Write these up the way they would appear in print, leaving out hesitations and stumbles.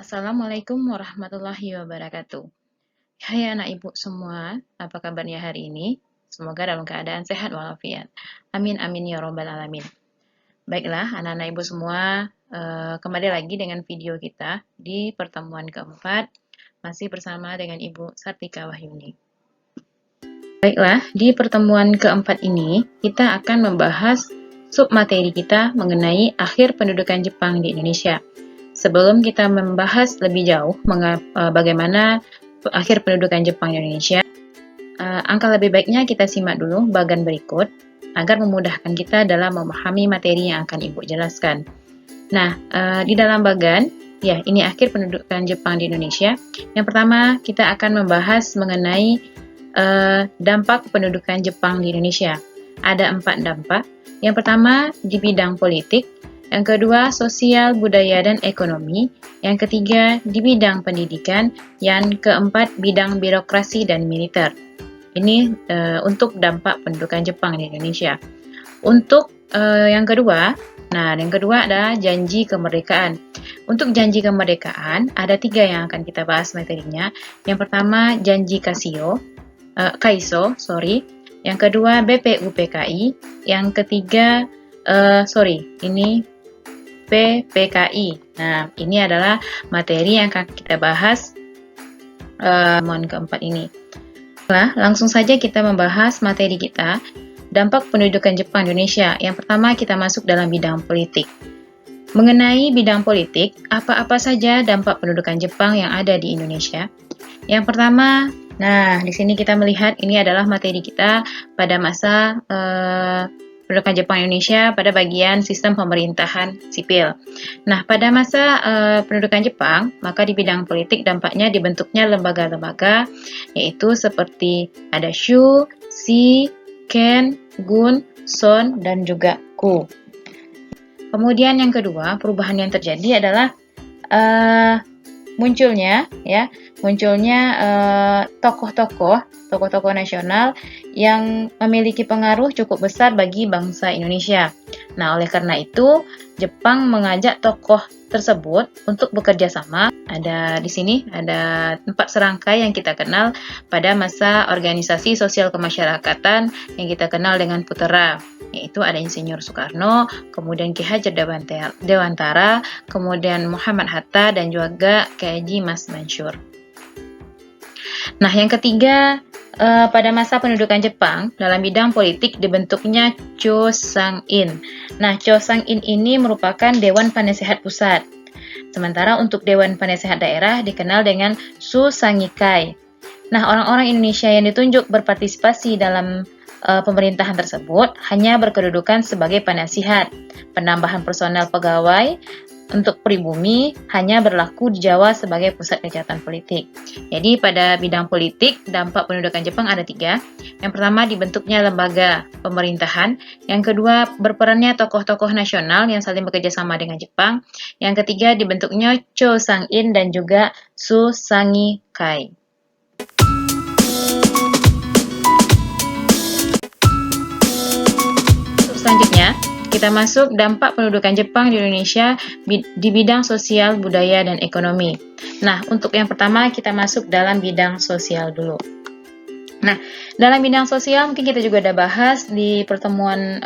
Assalamualaikum warahmatullahi wabarakatuh. Hai anak ibu semua, apa kabarnya hari ini? Semoga dalam keadaan sehat walafiat. Amin amin ya robbal alamin. Baiklah anak-anak ibu semua, kembali lagi dengan video kita di pertemuan keempat, masih bersama dengan Ibu Sartika Wahyuni. Baiklah, di pertemuan keempat ini kita akan membahas submateri kita mengenai akhir pendudukan Jepang di Indonesia. Sebelum kita membahas lebih jauh bagaimana akhir pendudukan Jepang di Indonesia, angka lebih baiknya kita simak dulu bagan berikut agar memudahkan kita dalam memahami materi yang akan Ibu jelaskan. Nah, di dalam bagan, ya ini akhir pendudukan Jepang di Indonesia. Yang pertama, kita akan membahas mengenai dampak pendudukan Jepang di Indonesia. Ada 4 dampak. Yang pertama, di bidang politik. Yang kedua, sosial, budaya, dan ekonomi. Yang ketiga, di bidang pendidikan. Yang keempat, bidang birokrasi dan militer. Ini untuk dampak pendudukan Jepang di Indonesia. Untuk yang kedua adalah janji kemerdekaan. Untuk janji kemerdekaan, ada 3 yang akan kita bahas materinya. Yang pertama, janji Kaiso. Yang kedua, BPUPKI. Yang ketiga, ini PPKI. Nah, ini adalah materi yang akan kita bahas pertemuan keempat ini. Nah, langsung saja kita membahas materi kita, dampak pendudukan Jepang di Indonesia. Yang pertama, kita masuk dalam bidang politik. Mengenai bidang politik, apa-apa saja dampak pendudukan Jepang yang ada di Indonesia? Yang pertama, nah, di sini kita melihat ini adalah materi kita pada masa pendudukan Jepang Indonesia pada bagian sistem pemerintahan sipil. Nah, pada masa pendudukan Jepang, maka di bidang politik dampaknya dibentuknya lembaga-lembaga, yaitu seperti ada Shu, Shi, Ken, Gun, Son, dan juga Ku. Kemudian yang kedua, perubahan yang terjadi adalah munculnya tokoh-tokoh nasional yang memiliki pengaruh cukup besar bagi bangsa Indonesia. Nah, oleh karena itu, Jepang mengajak tokoh tersebut untuk bekerja sama. Ada di sini ada 4 serangkai yang kita kenal pada masa organisasi sosial kemasyarakatan yang kita kenal dengan Putera, yaitu ada Insinyur Soekarno, kemudian Ki Hajar Dewantara, kemudian Muhammad Hatta, dan juga Kiai Haji Mas Mansur. Nah, yang ketiga, pada masa pendudukan Jepang, dalam bidang politik dibentuknya Chosang-in. Nah, Chosang-in ini merupakan Dewan Penasehat Pusat. Sementara untuk Dewan Penasehat Daerah dikenal dengan Susangikai. Nah, orang-orang Indonesia yang ditunjuk berpartisipasi dalam pemerintahan tersebut hanya berkedudukan sebagai penasihat. Penambahan personel pegawai untuk pribumi hanya berlaku di Jawa sebagai pusat kegiatan politik. Jadi pada bidang politik, dampak pendudukan Jepang ada 3. Yang pertama, dibentuknya lembaga pemerintahan. Yang kedua, berperannya tokoh-tokoh nasional yang saling bekerja sama dengan Jepang. Yang ketiga, dibentuknya Chosang-in dan juga Susangikai. Selanjutnya, kita masuk dampak pendudukan Jepang di Indonesia di bidang sosial, budaya, dan ekonomi. Nah, untuk yang pertama kita masuk dalam bidang sosial dulu. Nah, dalam bidang sosial mungkin kita juga udah bahas di pertemuan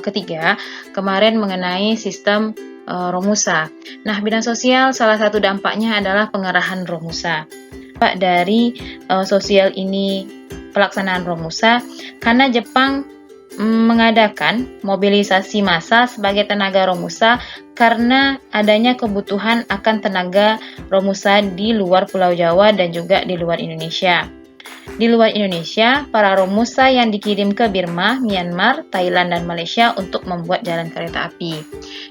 ketiga kemarin mengenai sistem Romusa. Nah, bidang sosial salah satu dampaknya adalah pengerahan Romusa. Dampak dari sosial ini pelaksanaan Romusa karena Jepang mengadakan mobilisasi massa sebagai tenaga Romusa karena adanya kebutuhan akan tenaga Romusa di luar Pulau Jawa dan juga di luar Indonesia. Di luar Indonesia, para Romusa yang dikirim ke Burma, Myanmar, Thailand, dan Malaysia untuk membuat jalan kereta api.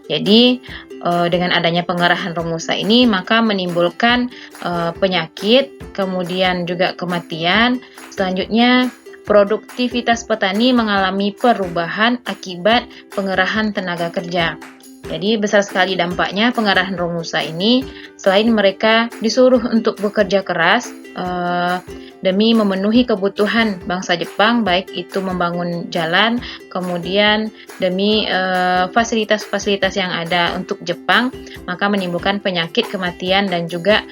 Jadi, dengan adanya pengerahan Romusa ini, maka menimbulkan penyakit, kemudian juga kematian. Selanjutnya, produktivitas petani mengalami perubahan akibat pengerahan tenaga kerja. Jadi besar sekali dampaknya pengerahan Romusa ini. Selain mereka disuruh untuk bekerja keras, demi memenuhi kebutuhan bangsa Jepang, baik itu membangun jalan, kemudian demi fasilitas-fasilitas yang ada untuk Jepang, maka menimbulkan penyakit, kematian, dan juga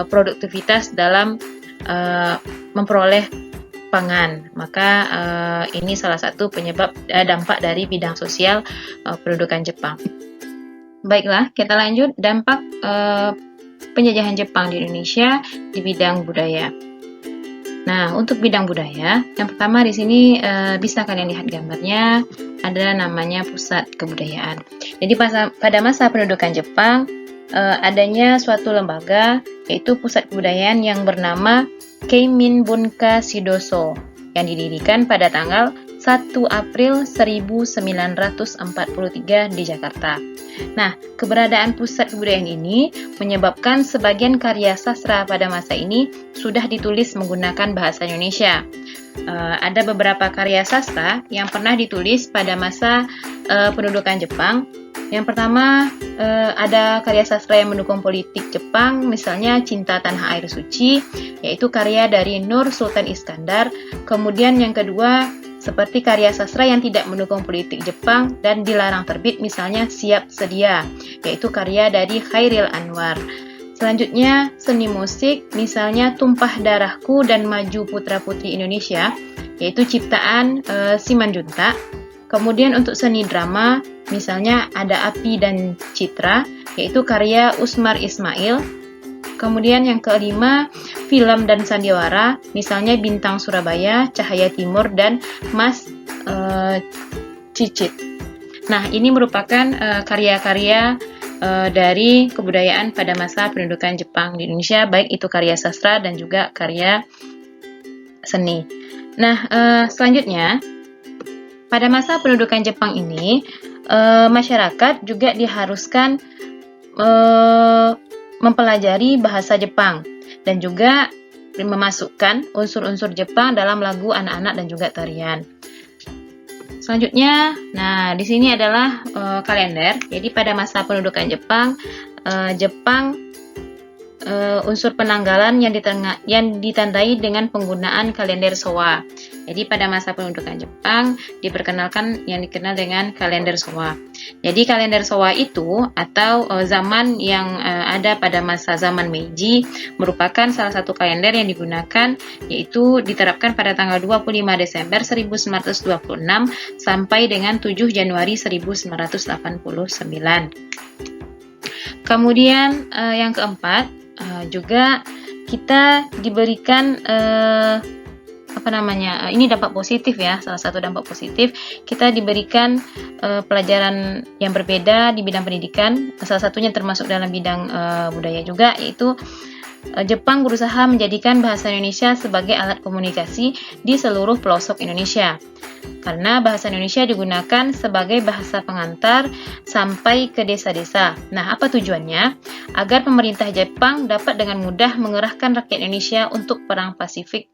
produktivitas dalam memperoleh pangan. Maka ini salah satu penyebab dampak dari bidang sosial pendudukan Jepang. Baiklah, kita lanjut dampak penjajahan Jepang di Indonesia di bidang budaya. Nah, untuk bidang budaya, yang pertama di sini bisa kalian lihat gambarnya, ada namanya pusat kebudayaan. Jadi pada masa pendudukan Jepang, adanya suatu lembaga, yaitu pusat kebudayaan yang bernama Keimin Bunka Shidoso, yang didirikan pada tanggal 1 April 1943 di Jakarta. Nah, keberadaan pusat kebudayaan ini menyebabkan sebagian karya sastra pada masa ini sudah ditulis menggunakan bahasa Indonesia. Ada beberapa karya sastra yang pernah ditulis pada masa pendudukan Jepang. Yang pertama, ada karya sastra yang mendukung politik Jepang, misalnya Cinta Tanah Air Suci, yaitu karya dari Nur Sultan Iskandar. Kemudian yang kedua, seperti karya sastra yang tidak mendukung politik Jepang dan dilarang terbit, misalnya Siap Sedia, yaitu karya dari Khairil Anwar. Selanjutnya, seni musik, misalnya Tumpah Darahku dan Maju Putra Putri Indonesia, yaitu ciptaan Simanjuntak. Kemudian untuk seni drama, misalnya ada Api dan Citra, yaitu karya Usmar Ismail. Kemudian yang kelima, film dan sandiwara, misalnya Bintang Surabaya, Cahaya Timur, dan Mas Cicit. Nah, ini merupakan karya-karya dari kebudayaan pada masa pendudukan Jepang di Indonesia, baik itu karya sastra dan juga karya seni. Nah, selanjutnya, pada masa pendudukan Jepang ini, masyarakat juga diharuskan mempelajari bahasa Jepang dan juga memasukkan unsur-unsur Jepang dalam lagu anak-anak dan juga tarian. Selanjutnya, nah di sini adalah kalender. Jadi pada masa pendudukan Jepang, unsur penanggalan yang ditandai dengan penggunaan kalender Showa. Jadi pada masa pendudukan Jepang diperkenalkan yang dikenal dengan kalender Showa. Jadi kalender Showa itu atau zaman yang ada pada masa zaman Meiji merupakan salah satu kalender yang digunakan, yaitu diterapkan pada tanggal 25 Desember 1926 sampai dengan 7 Januari 1989. Kemudian yang keempat, juga kita diberikan ini dampak positif ya, salah satu dampak positif kita diberikan pelajaran yang berbeda di bidang pendidikan, salah satunya termasuk dalam bidang budaya juga, yaitu Jepang berusaha menjadikan bahasa Indonesia sebagai alat komunikasi di seluruh pelosok Indonesia. Karena bahasa Indonesia digunakan sebagai bahasa pengantar sampai ke desa-desa. Nah, apa tujuannya? Agar pemerintah Jepang dapat dengan mudah mengerahkan rakyat Indonesia untuk perang Pasifik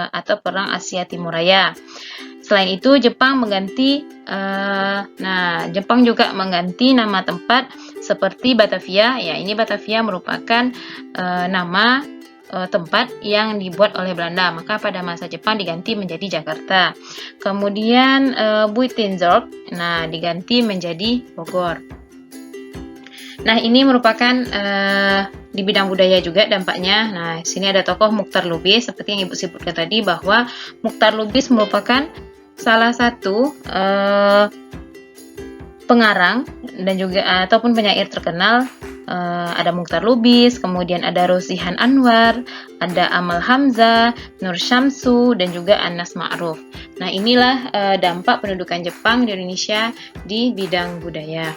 atau perang Asia Timur Raya. Selain itu, Jepang juga mengganti nama tempat seperti Batavia. Ya, ini Batavia merupakan nama tempat yang dibuat oleh Belanda, maka pada masa Jepang diganti menjadi Jakarta. Kemudian Buitenzorg, diganti menjadi Bogor. Nah, ini merupakan di bidang budaya juga dampaknya. Nah, sini ada tokoh Muchtar Lubis, seperti yang Ibu sebutkan tadi bahwa Muchtar Lubis merupakan salah satu pengarang dan juga ataupun penyair terkenal. Ada Muchtar Lubis, kemudian ada Rosihan Anwar, ada Amal Hamzah, Nur Syamsu, dan juga Anas Ma'ruf. Nah, inilah dampak pendudukan Jepang di Indonesia di bidang budaya.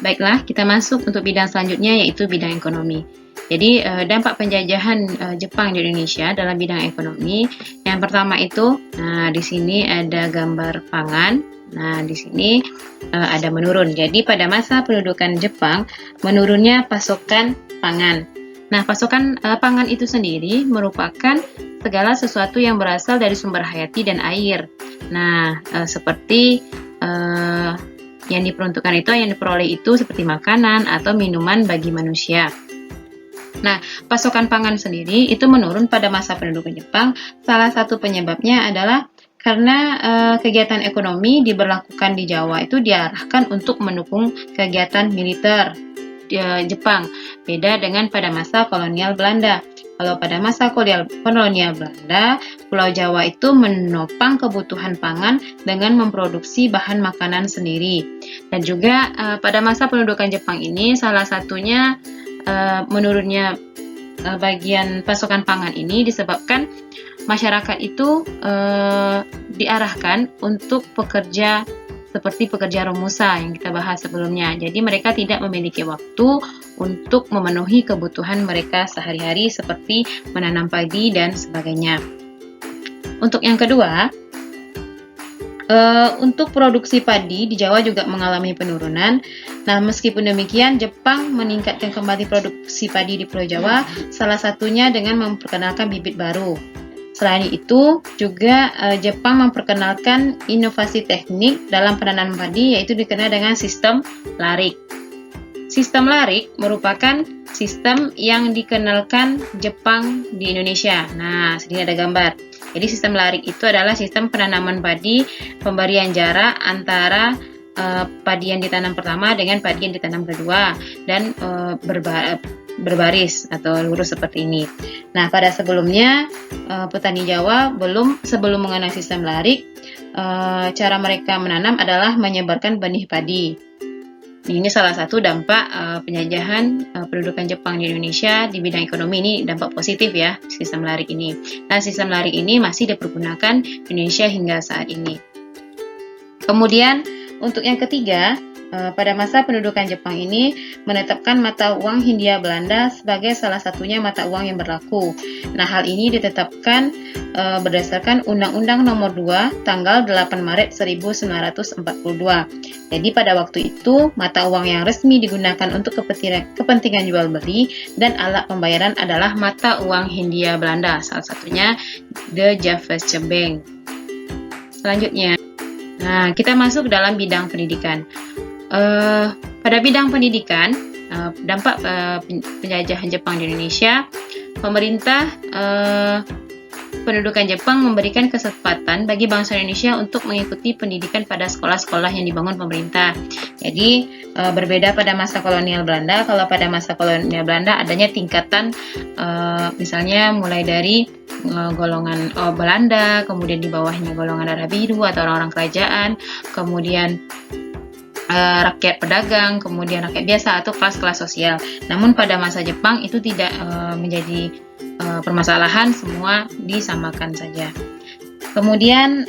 Baiklah, kita masuk untuk bidang selanjutnya, yaitu bidang ekonomi. Jadi, dampak penjajahan Jepang di Indonesia dalam bidang ekonomi, yang pertama itu, di sini ada gambar pangan. Nah, di sini ada menurun. Jadi, pada masa pendudukan Jepang, menurunnya pasokan pangan. Nah, pasokan pangan itu sendiri merupakan segala sesuatu yang berasal dari sumber hayati dan air. Nah, seperti yang diperuntukkan itu, yang diperoleh itu seperti makanan atau minuman bagi manusia. Nah, pasokan pangan sendiri itu menurun pada masa pendudukan Jepang. Salah satu penyebabnya adalah karena kegiatan ekonomi diberlakukan di Jawa itu diarahkan untuk mendukung kegiatan militer Jepang. Beda dengan pada masa kolonial Belanda. Kalau pada masa kolonial Belanda, Pulau Jawa itu menopang kebutuhan pangan dengan memproduksi bahan makanan sendiri. Dan juga pada masa pendudukan Jepang ini salah satunya menurunnya bagian pasokan pangan ini disebabkan masyarakat itu diarahkan untuk pekerja seperti pekerja romusa yang kita bahas sebelumnya. Jadi mereka tidak memiliki waktu untuk memenuhi kebutuhan mereka sehari-hari seperti menanam padi dan sebagainya. Untuk yang kedua, untuk produksi padi di Jawa juga mengalami penurunan. Nah, meskipun demikian, Jepang meningkatkan kembali produksi padi di Pulau Jawa, salah satunya dengan memperkenalkan bibit baru. Selain itu, juga Jepang memperkenalkan inovasi teknik dalam penanaman padi, yaitu dikenal dengan sistem larik. Sistem larik merupakan sistem yang dikenalkan Jepang di Indonesia. Nah, sini ada gambar. Jadi sistem larik itu adalah sistem penanaman padi, pemberian jarak antara padi yang ditanam pertama dengan padi yang ditanam kedua, dan berbaris atau lurus seperti ini. Nah, pada sebelumnya petani Jawa sebelum mengenal sistem larik, cara mereka menanam adalah menyebarkan benih padi. Ini salah satu dampak penjajahan pendudukan Jepang di Indonesia di bidang ekonomi. Ini dampak positif ya, sistem larik ini. Nah, sistem larik ini masih dipergunakan di Indonesia hingga saat ini. Kemudian untuk yang ketiga, pada masa pendudukan Jepang ini menetapkan mata uang Hindia Belanda sebagai salah satunya mata uang yang berlaku. Nah, hal ini ditetapkan berdasarkan Undang-Undang Nomor 2 tanggal 8 Maret 1942. Jadi pada waktu itu mata uang yang resmi digunakan untuk kepentingan jual beli dan alat pembayaran adalah mata uang Hindia Belanda, salah satunya The Javasche Bank. Selanjutnya, nah kita masuk dalam bidang pendidikan. Pada bidang pendidikan, dampak penjajahan Jepang di Indonesia, pemerintah pendudukan Jepang memberikan kesempatan bagi bangsa Indonesia untuk mengikuti pendidikan pada sekolah-sekolah yang dibangun pemerintah. Jadi berbeda pada masa kolonial Belanda. Kalau pada masa kolonial Belanda adanya tingkatan, misalnya mulai dari golongan Belanda, kemudian di bawahnya golongan darah biru atau orang-orang kerajaan, kemudian rakyat pedagang, kemudian rakyat biasa atau kelas-kelas sosial. Namun pada masa Jepang itu tidak menjadi permasalahan, semua disamakan saja. Kemudian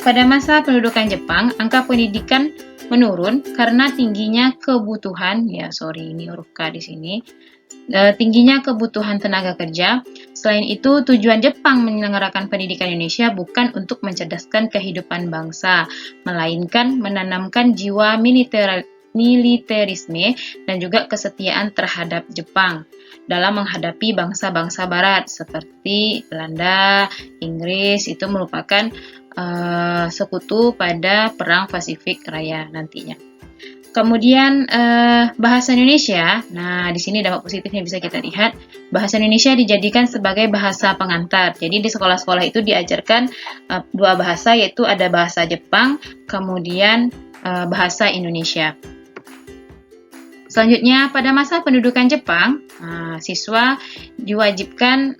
pada masa pendudukan Jepang, angka pendidikan menurun karena tingginya kebutuhan, ini huruf K di sini, tingginya kebutuhan tenaga kerja. Selain itu, tujuan Jepang menyelenggarakan pendidikan Indonesia bukan untuk mencerdaskan kehidupan bangsa, melainkan menanamkan jiwa militerisme dan juga kesetiaan terhadap Jepang dalam menghadapi bangsa-bangsa barat seperti Belanda, Inggris. Itu merupakan sekutu pada Perang Pasifik Raya nantinya. Kemudian bahasa Indonesia, nah di sini dampak positifnya bisa kita lihat, bahasa Indonesia dijadikan sebagai bahasa pengantar. Jadi di sekolah-sekolah itu diajarkan dua bahasa, yaitu ada bahasa Jepang, kemudian bahasa Indonesia. Selanjutnya, pada masa pendudukan Jepang, siswa diwajibkan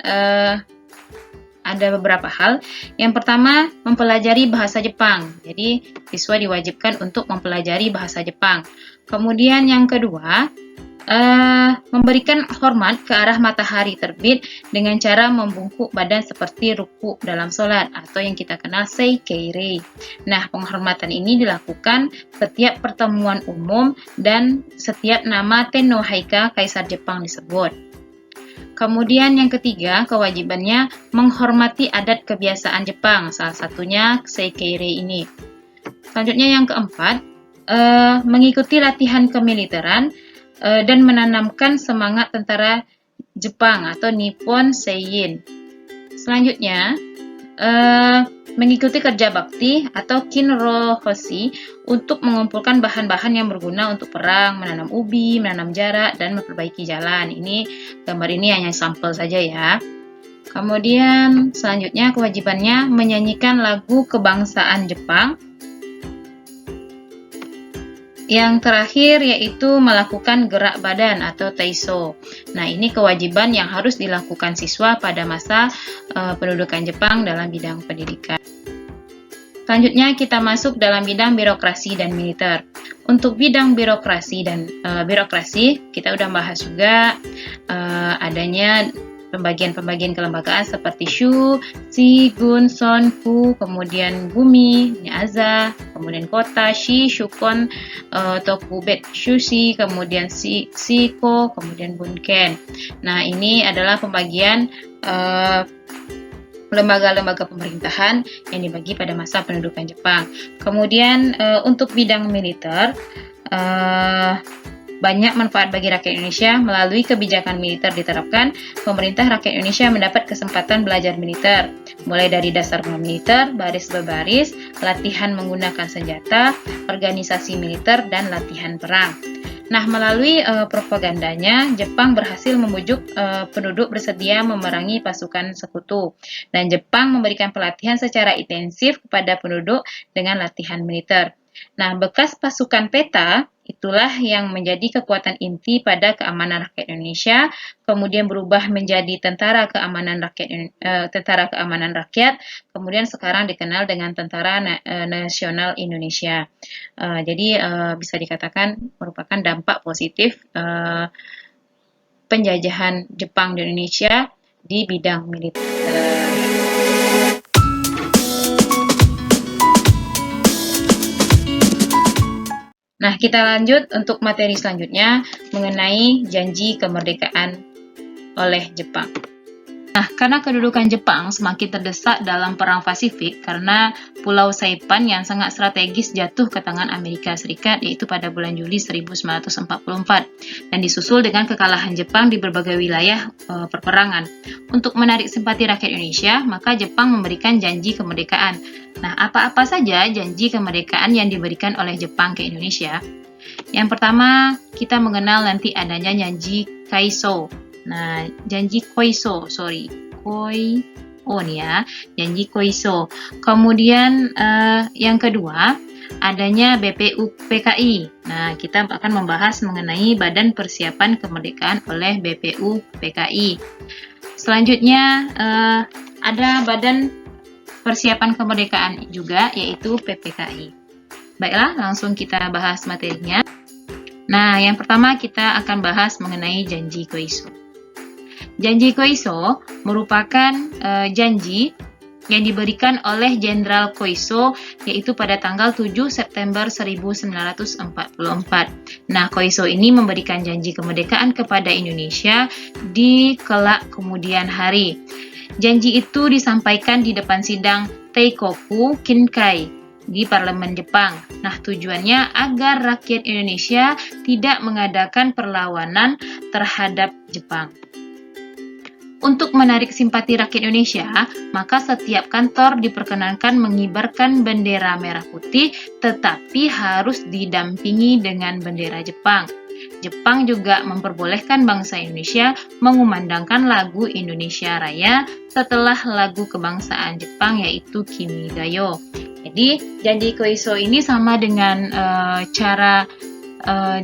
ada beberapa hal. Yang pertama, mempelajari bahasa Jepang. Jadi, siswa diwajibkan untuk mempelajari bahasa Jepang. Kemudian yang kedua, memberikan hormat ke arah matahari terbit dengan cara membungkuk badan seperti ruku dalam sholat atau yang kita kenal seikeirei. Nah, penghormatan ini dilakukan setiap pertemuan umum dan setiap nama Tenno Haika Kaisar Jepang disebut. Kemudian yang ketiga, kewajibannya menghormati adat kebiasaan Jepang, salah satunya seikeirei ini. Selanjutnya yang keempat, mengikuti latihan kemiliteran dan menanamkan semangat tentara Jepang atau Nippon Seien. Selanjutnya, mengikuti kerja bakti atau kinrohoshi untuk mengumpulkan bahan-bahan yang berguna untuk perang, menanam ubi, menanam jarak, dan memperbaiki jalan. Ini gambar ini hanya sampel saja ya. Kemudian selanjutnya kewajibannya menyanyikan lagu kebangsaan Jepang. Yang terakhir yaitu melakukan gerak badan atau taiso. Nah, ini kewajiban yang harus dilakukan siswa pada masa pendudukan Jepang dalam bidang pendidikan. Selanjutnya kita masuk dalam bidang birokrasi dan militer. Untuk bidang birokrasi dan birokrasi, kita udah bahas juga adanya pembagian-pembagian kelembagaan seperti Shu, Shi, Gun, Son, Fu, kemudian Bumi, Niaza, kemudian Kota, Shi, Shukon, Tokubet, Shushi, kemudian Shiko, kemudian Bunken. Nah, ini adalah pembagian lembaga-lembaga pemerintahan yang dibagi pada masa pendudukan Jepang. Kemudian untuk bidang militer, banyak manfaat bagi rakyat Indonesia melalui kebijakan militer diterapkan. Pemerintah rakyat Indonesia mendapat kesempatan belajar militer, mulai dari dasar militer, baris berbaris, latihan menggunakan senjata, organisasi militer, dan latihan perang. Nah, melalui propagandanya, Jepang berhasil membujuk penduduk bersedia memerangi pasukan sekutu, dan Jepang memberikan pelatihan secara intensif kepada penduduk dengan latihan militer. Nah, bekas pasukan peta itulah yang menjadi kekuatan inti pada keamanan rakyat Indonesia, kemudian berubah menjadi tentara keamanan rakyat, kemudian sekarang dikenal dengan Tentara Nasional Indonesia. Jadi bisa dikatakan merupakan dampak positif penjajahan Jepang di Indonesia di bidang militer. Nah, kita lanjut untuk materi selanjutnya mengenai janji kemerdekaan oleh Jepang. Nah, karena kedudukan Jepang semakin terdesak dalam Perang Pasifik karena Pulau Saipan yang sangat strategis jatuh ke tangan Amerika Serikat yaitu pada bulan Juli 1944 dan disusul dengan kekalahan Jepang di berbagai wilayah perperangan. Untuk menarik simpati rakyat Indonesia, maka Jepang memberikan janji kemerdekaan. Nah, apa-apa saja janji kemerdekaan yang diberikan oleh Jepang ke Indonesia? Yang pertama, kita mengenal nanti adanya janji Kaiso. Nah, janji Koiso, janji Koiso. Kemudian yang kedua, adanya BPUPKI. Nah, kita akan membahas mengenai Badan Persiapan Kemerdekaan oleh BPUPKI. Selanjutnya ada Badan Persiapan Kemerdekaan juga, yaitu PPKI. Baiklah, langsung kita bahas materinya. Nah, yang pertama kita akan bahas mengenai janji Koiso. Janji Koiso merupakan janji yang diberikan oleh Jenderal Koiso yaitu pada tanggal 7 September 1944. Nah, Koiso ini memberikan janji kemerdekaan kepada Indonesia di kelak kemudian hari. Janji itu disampaikan di depan sidang Teikoku Kinkai di Parlemen Jepang. Nah, tujuannya agar rakyat Indonesia tidak mengadakan perlawanan terhadap Jepang. Untuk menarik simpati rakyat Indonesia, maka setiap kantor diperkenankan mengibarkan bendera merah putih, tetapi harus didampingi dengan bendera Jepang. Jepang juga memperbolehkan bangsa Indonesia mengumandangkan lagu Indonesia Raya setelah lagu kebangsaan Jepang yaitu Kimi ga Yo. Jadi, janji Koiso ini sama dengan cara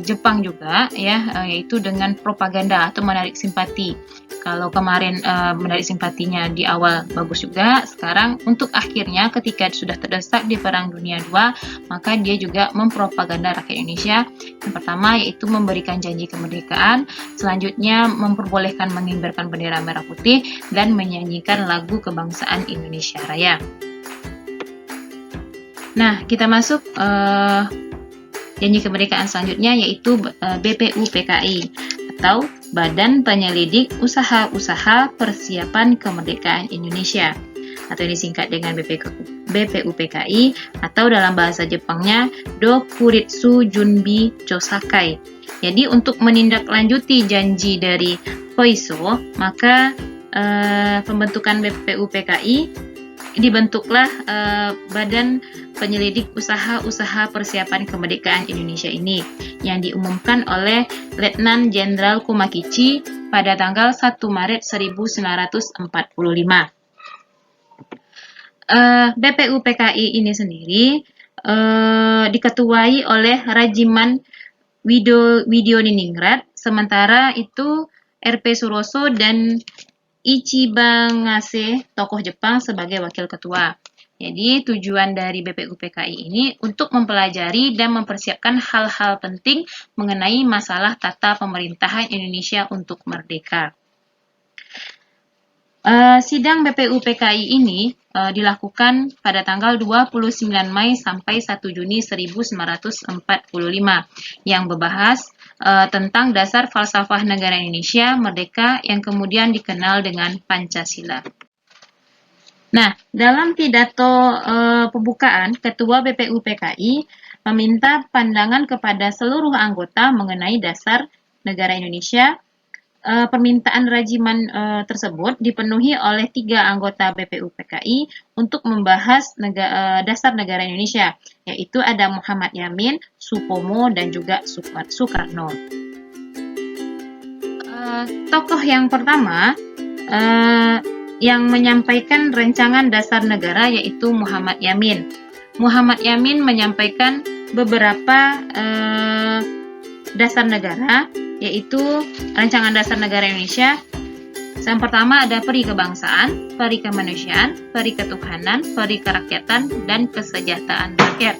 Jepang juga ya, yaitu dengan propaganda atau menarik simpati. Kalau kemarin menarik simpatinya di awal bagus juga, sekarang untuk akhirnya ketika sudah terdesak di Perang Dunia II, maka dia juga mempropaganda rakyat Indonesia. Yang pertama yaitu memberikan janji kemerdekaan, selanjutnya memperbolehkan mengibarkan bendera merah putih dan menyanyikan lagu kebangsaan Indonesia Raya. Nah, kita masuk janji kemerdekaan selanjutnya yaitu BPUPKI atau Badan Penyelidik Usaha-Usaha Persiapan Kemerdekaan Indonesia atau disingkat dengan BPUPKI atau dalam bahasa Jepangnya Dokuritsu Junbi Chosakai. Jadi untuk menindaklanjuti janji dari Koiso, maka pembentukan BPUPKI dibentuklah Badan Penyelidik Usaha-Usaha Persiapan Kemerdekaan Indonesia ini yang diumumkan oleh Letnan Jenderal Kumakichi pada tanggal 1 Maret 1945. BPUPKI ini sendiri diketuai oleh Rajiman Widodiningrat, sementara itu RP Suroso dan Ichibangase, tokoh Jepang, sebagai wakil ketua. Jadi tujuan dari BPUPKI ini untuk mempelajari dan mempersiapkan hal-hal penting mengenai masalah tata pemerintahan Indonesia untuk merdeka. Sidang BPUPKI ini dilakukan pada tanggal 29 Mei sampai 1 Juni 1945 yang membahas tentang dasar falsafah negara Indonesia merdeka yang kemudian dikenal dengan Pancasila. Nah, dalam pidato pembukaan, Ketua BPUPKI meminta pandangan kepada seluruh anggota mengenai dasar negara Indonesia. Permintaan Rajiman tersebut dipenuhi oleh 3 anggota BPUPKI untuk membahas dasar negara Indonesia, yaitu ada Muhammad Yamin, Supomo, dan juga Soekarno. Tokoh yang pertama yang menyampaikan rancangan dasar negara yaitu Muhammad Yamin. Muhammad Yamin menyampaikan beberapa dasar negara, yaitu rancangan dasar negara Indonesia. Yang pertama ada peri kebangsaan, peri kemanusiaan, peri ketuhanan, peri kerakyatan, dan kesejahteraan rakyat.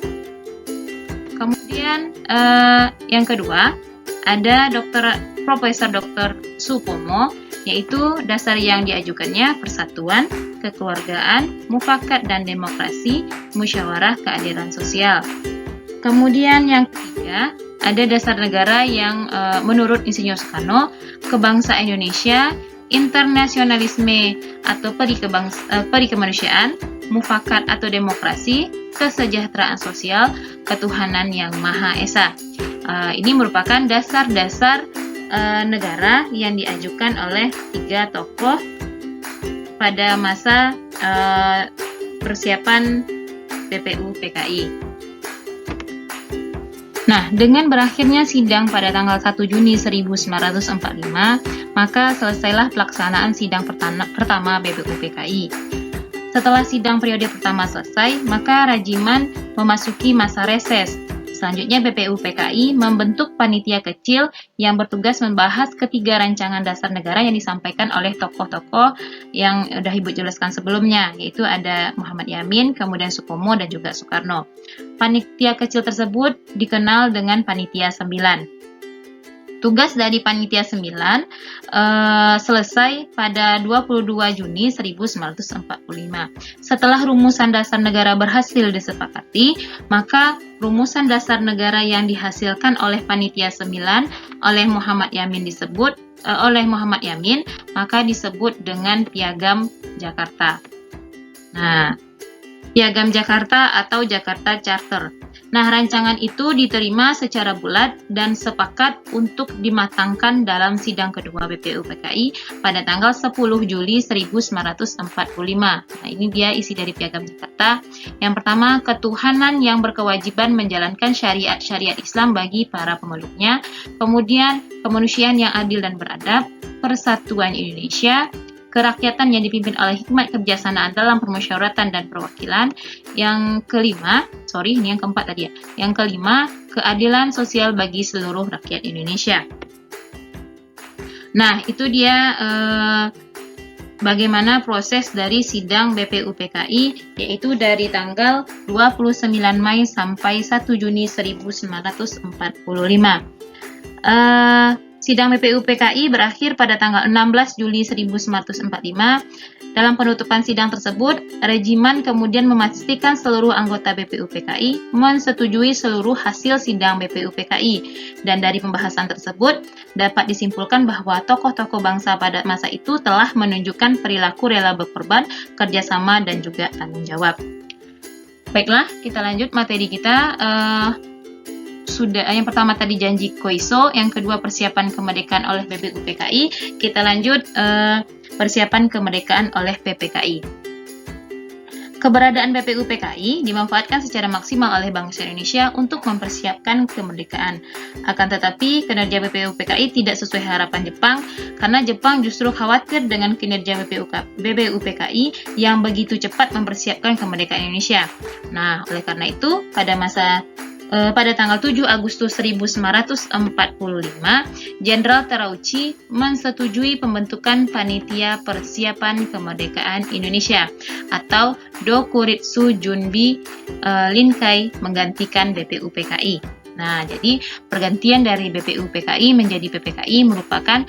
Kemudian yang kedua ada Profesor Dr. Supomo, yaitu dasar yang diajukannya persatuan, kekeluargaan, mufakat dan demokrasi, musyawarah keadilan sosial. Kemudian yang ketiga ada dasar negara yang menurut Insinyur Soekarno, kebangsaan Indonesia, internasionalisme atau peri kemanusiaan, mufakat atau demokrasi, kesejahteraan sosial, ketuhanan yang Maha Esa. Ini merupakan dasar-dasar negara yang diajukan oleh 3 tokoh pada masa persiapan BPUPKI. Nah, dengan berakhirnya sidang pada tanggal 1 Juni 1945, maka selesailah pelaksanaan sidang pertama BPUPKI. Setelah sidang periode pertama selesai, maka Rajiman memasuki masa reses. Selanjutnya BPUPKI membentuk panitia kecil yang bertugas membahas ketiga rancangan dasar negara yang disampaikan oleh tokoh-tokoh yang sudah Ibu jelaskan sebelumnya, yaitu ada Muhammad Yamin, kemudian Supomo, dan juga Soekarno. Panitia kecil tersebut dikenal dengan Panitia 9. Tugas dari Panitia 9 selesai pada 22 Juni 1945. Setelah rumusan dasar negara berhasil disepakati, maka rumusan dasar negara yang dihasilkan oleh Panitia 9 oleh Muhammad Yamin maka disebut dengan Piagam Jakarta. Nah, Piagam Jakarta atau Jakarta Charter. Nah, rancangan itu diterima secara bulat dan sepakat untuk dimatangkan dalam sidang kedua BPUPKI pada tanggal 10 Juli 1945. Nah, ini dia isi dari Piagam Jakarta. Yang pertama, ketuhanan yang berkewajiban menjalankan syariat Islam bagi para pemeluknya. Kemudian, kemanusiaan yang adil dan beradab, persatuan Indonesia, kerakyatan yang dipimpin oleh hikmat kebijaksanaan dalam permusyawaratan dan perwakilan. Yang kelima, yang keempat tadi ya. Yang kelima, keadilan sosial bagi seluruh rakyat Indonesia. Nah, itu dia bagaimana proses dari sidang BPUPKI, yaitu dari tanggal 29 Mei sampai 1 Juni 1945. Sidang BPUPKI berakhir pada tanggal 16 Juli 1945. Dalam penutupan sidang tersebut, Rajiman kemudian memastikan seluruh anggota BPUPKI menyetujui seluruh hasil sidang BPUPKI. Dan dari pembahasan tersebut, dapat disimpulkan bahwa tokoh-tokoh bangsa pada masa itu telah menunjukkan perilaku rela berkorban, kerjasama, dan juga tanggung jawab. Baiklah, kita lanjut materi kita. Sudah yang pertama tadi janji Koiso, yang kedua persiapan kemerdekaan oleh BPUPKI. Kita lanjut persiapan kemerdekaan oleh PPKI. Keberadaan BPUPKI dimanfaatkan secara maksimal oleh bangsa Indonesia untuk mempersiapkan kemerdekaan. Akan tetapi, kinerja BPUPKI tidak sesuai harapan Jepang, karena Jepang justru khawatir dengan kinerja BPUPKI yang begitu cepat mempersiapkan kemerdekaan Indonesia. Nah, oleh karena itu, pada tanggal 7 Agustus 1945, Jenderal Terauchi menyetujui pembentukan Panitia Persiapan Kemerdekaan Indonesia atau Dokuritsu Junbi Linkai menggantikan BPUPKI. Nah, jadi pergantian dari BPUPKI menjadi PPKI merupakan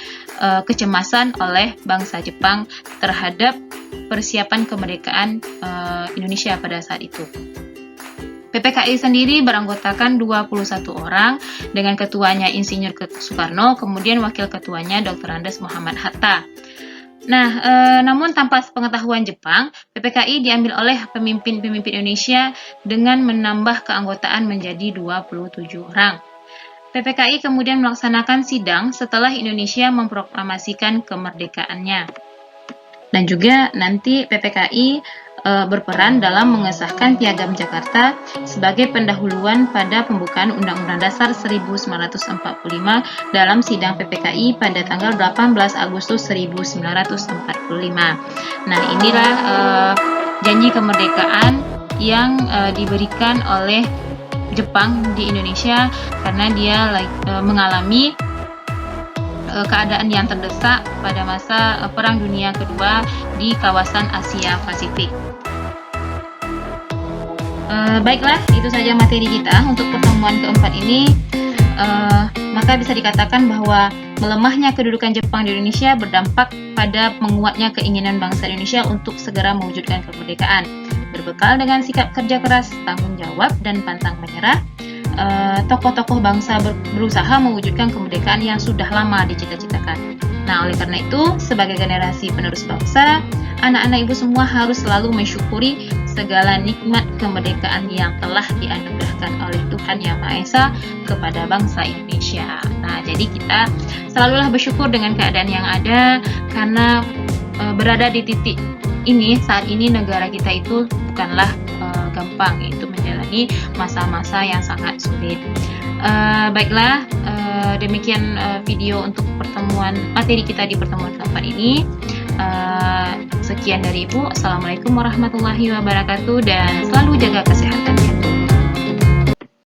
kecemasan oleh bangsa Jepang terhadap persiapan kemerdekaan Indonesia pada saat itu. PPKI sendiri beranggotakan 21 orang dengan ketuanya Insinyur Soekarno, kemudian wakil ketuanya Dr. Andes Muhammad Hatta. Nah, namun tanpa pengetahuan Jepang, PPKI diambil oleh pemimpin-pemimpin Indonesia dengan menambah keanggotaan menjadi 27 orang. PPKI kemudian melaksanakan sidang setelah Indonesia memproklamasikan kemerdekaannya. Dan juga nanti PPKI berperan dalam mengesahkan Piagam Jakarta sebagai pendahuluan pada pembukaan Undang-Undang Dasar 1945 dalam sidang PPKI pada tanggal 18 Agustus 1945. Nah, inilah janji kemerdekaan yang diberikan oleh Jepang di Indonesia karena dia mengalami keadaan yang terdesak pada masa Perang Dunia Kedua di kawasan Asia Pasifik. Baiklah, itu saja materi kita untuk pertemuan keempat ini. Maka bisa dikatakan bahwa melemahnya kedudukan Jepang di Indonesia berdampak pada menguatnya keinginan bangsa Indonesia untuk segera mewujudkan kemerdekaan. Berbekal dengan sikap kerja keras, tanggung jawab, dan pantang menyerah, tokoh-tokoh bangsa berusaha mewujudkan kemerdekaan yang sudah lama dicita-citakan. Nah, oleh karena itu, sebagai generasi penerus bangsa, anak-anak ibu semua harus selalu mensyukuri segala nikmat kemerdekaan yang telah dianugerahkan oleh Tuhan Yang Maha Esa kepada bangsa Indonesia. Nah, jadi kita selalulah bersyukur dengan keadaan yang ada, karena berada di titik ini, saat ini negara kita itu bukanlah gampang, yaitu menjalani masa-masa yang sangat sulit. Baiklah, demikian video untuk materi kita di pertemuan keempat ini. Sekian dari Ibu. Assalamualaikum warahmatullahi wabarakatuh, dan selalu jaga kesehatannya.